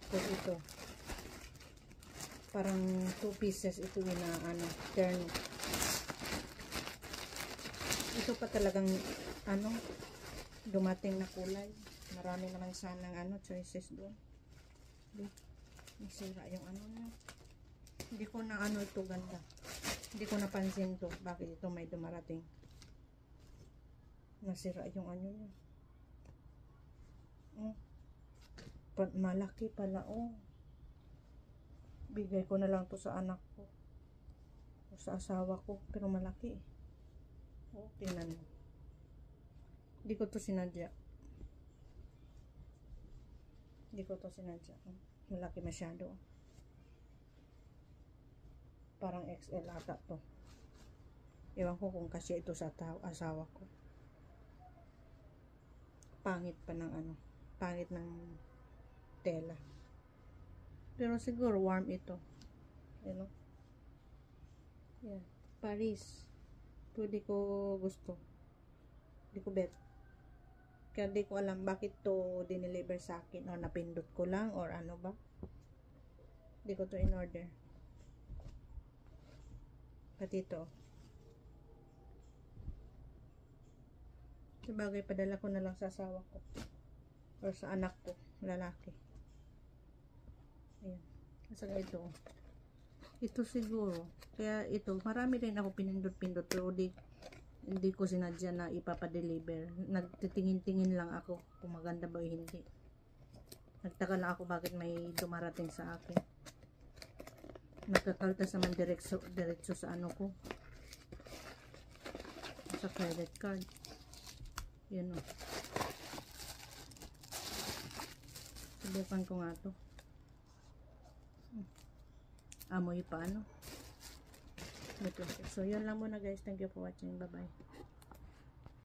Tapos ito. Parang 2 pieces ito na ano, terno. Ito pa talagang ano, dumating na kulay. Marami naman sanang ano, choices doon. Nasira yung ano na. Hindi ko na ano ito ganda. Hindi ko napansin to. Bakit ito may dumarating? Nasira yung ano niya. Malaki pala, oh. Bigay ko na lang to sa anak ko. O sa asawa ko. Pero malaki. Oh, tingnan mo. Hindi ko to sinadya. Hindi ko to sinadya. Malaki masyado. Parang XL ata to. Ewan ko kung kasi ito sa asawa ko. Pangit pa ng ano. Pangit ng tela. Pero siguro warm ito. You know? Yeah. Paris. Pwede ko gusto. Hindi ko bet. Kaya di ko alam bakit to dineliver sa akin. O napindot ko lang or ano ba. Hindi ko to in order. Pati ito. Sabagay, padala ko na lang sa asawa ko. Or sa anak ko. Lalaki. Ayan. Saka ito. Ito siguro. Kaya ito. Marami rin ako pinindot-pindot. Pero hindi ko sinadya na ipapadeliver. Nagtitingin-tingin lang ako kung maganda ba o hindi. Nagtaka lang ako bakit may dumarating sa akin. Nagkakaltas naman diretso sa ano ko. Sa credit card. Yun o. Subukan ko nga to. Amoy pa ano. So yun lang muna guys. Thank you for watching. Bye bye.